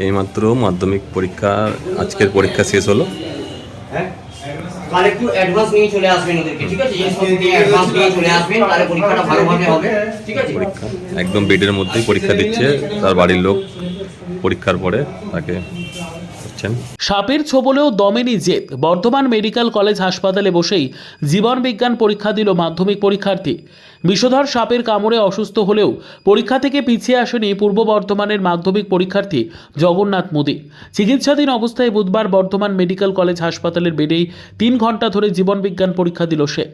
এইমাত্র মাধ্যমিক পরীক্ষা আজকের পরীক্ষা শেষ হলো। তাহলে একটু অ্যাডভান্স নিয়ে চলে আসবেন ওদেরকে, ঠিক আছে? এই সব দিয়ে অ্যাডভান্স নিয়ে চলে আসবেন, তাহলে পরীক্ষাটা ভালোভাবে হবে, ঠিক আছে? পরীক্ষা একদম বেডের মধ্যেই পরীক্ষা দিচ্ছে, তার বাড়ির লোক পরীক্ষার পরে তাকে করছেন। সাপের ছোবলেও দমেনি জেদ। বর্ধমান মেডিকেল কলেজ হাসপাতালে বসেই জীবন বিজ্ঞান পরীক্ষা দিল মাধ্যমিক পরীক্ষার্থী। বিষধর সাপের কামড়ে অসুস্থ হলেও পরীক্ষা থেকে পিছিয়ে আসেনি পূর্ব বর্ধমানের মাধ্যমিক পরীক্ষার্থী জগন্নাথ মোদী। চিকিৎসাধীন অবস্থায় বুধবার বর্ধমান মেডিকেল কলেজ হাসপাতালের বেডেই 3 ঘন্টা ধরে জীবন বিজ্ঞান পরীক্ষা দিল সে।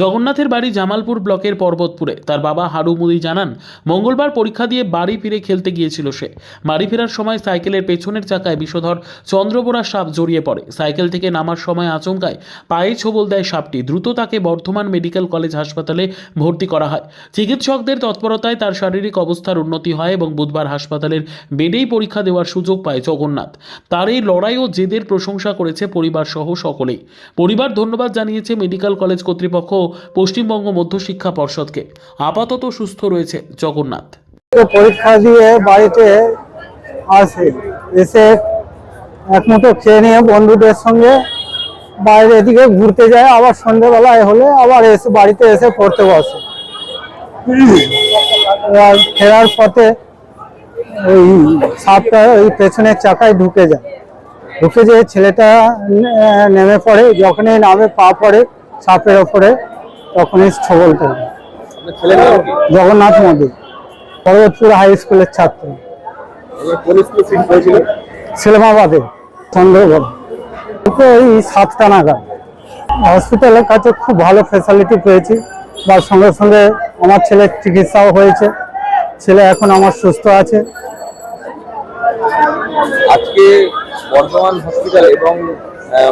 জগন্নাথের বাড়ি জামালপুর ব্লকের পর্বতপুরে। তার বাবা হারু মোদী জানান, মঙ্গলবার পরীক্ষা দিয়ে বাড়ি ফিরে খেলতে গিয়েছিল সে। বাড়ি ফেরার সময় সাইকেলের পেছনের চাকায় বিষধর চন্দ্রবোরা সাপ জড়িয়ে পড়ে। সাইকেল থেকে নামার সময় আচমকায় পায়ে ছোবল দেয় সাপটি। দ্রুত তাকে বর্ধমান মেডিকেল কলেজ হাসপাতালে ভর্তি করা হয়। চিকিৎসকদের তৎপরতায় তার শারীরিক অবস্থার উন্নতি হয় এবং বুধবার হাসপাতালের বেডেই পরীক্ষা দেওয়ার সুযোগ পায় জগন্নাথ। তার এই লড়াই ও জেদের প্রশংসা করেছে পরিবার সহ সকলেই। পরিবার ধন্যবাদ জানিয়েছে মেডিকেল কলেজ কর্তৃপক্ষ ও পশ্চিমবঙ্গ মধ্যশিক্ষা পর্ষদকে। আপাতত সুস্থ রয়েছে জগন্নাথ। পরীক্ষা দিয়ে বাড়িতে আসে, এসে এক মুঠো খেয়ে নিয়ে বন্ধুদের সঙ্গে বাইরে এদিকে ঘুরতে যায়, আবার সন্ধ্যেবেলায় হলে আবার এসে বাড়িতে এসে পড়তে বসে। ফেরার পথে ওই সাপটা ওই পেছনের চাকায় ঢুকে যেয়ে ছেলেটা নেমে পড়ে। যখনই নামে পা পড়ে সাপের ওপরে, তখনই ছোবলটা। জগন্নাথ মোদী, পর্বতপুর হাই স্কুলের ছাত্র, সেলেমাবাদে, চন্দ্রগড়। ওই 7টা নাগাদ হসপিটালের কাছে খুব ভালো ফ্যাসিলিটি পেয়েছি, বা সঙ্গে সঙ্গে আমার ছেলের চিকিৎসাও হয়েছে। ছেলে এখন আমার সুস্থ আছে। আজকে বর্ধমান হসপিটাল এবং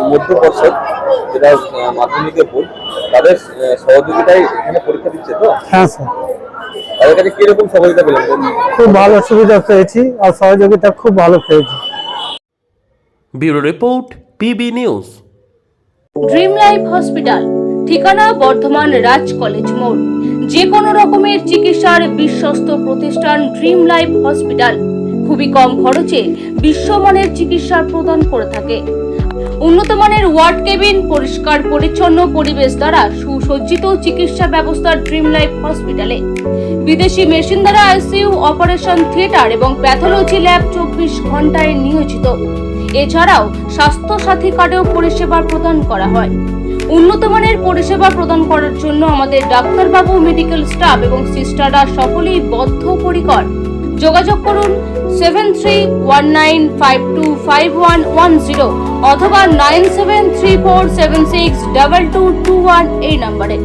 মধ্য পর্ষদ, যেটা মাধ্যমিকের বোর্ড, তাদের সহযোগিতায় এখানে পরীক্ষা দিচ্ছে তো? হ্যাঁ স্যার। তাদের কাছে কিরকম সহযোগিতা পেলেন? খুব ভালো সুবিধা পেয়েছি আর সহযোগিতা খুব ভালো পেয়েছি। Bureau report, PB news. Dream life hospital, ঠিকানা বর্ধমান রাজ কলেজ মোড়। যে কোনো রকমের চিকিৎসার বিশ্বস্ত প্রতিষ্ঠান ড্রিম লাইফ হসপিটাল খুবই কম খরচে বিশ্বমানের চিকিৎসা প্রদান করে থাকে। উন্নত মানের ওয়ার্ড কেবিন, পরিষ্কার পরিচ্ছন্ন পরিবেশ দ্বারা সুসজ্জিত চিকিৎসা ব্যবস্থা ড্রিম লাইফ হসপিটালে। বিদেশি মেশিন দ্বারা আইসিইউ, অপারেশন থিয়েটার এবং প্যাথোলজি ল্যাব 24 ঘন্টায় নিয়োজিত। এছাড়াও স্বাস্থ্য সাথী কার্ডেও পরিষেবা প্রদান করা হয়। উন্নত মানের পরিষেবা প্রদান করার জন্য আমাদের ডাক্তারবাবু, মেডিকেল স্টাফ এবং সিস্টাররা সকলেই বদ্ধপরিকর। যোগাযোগ করুন 7319525110 অথবা 9734762221 এই নম্বরে।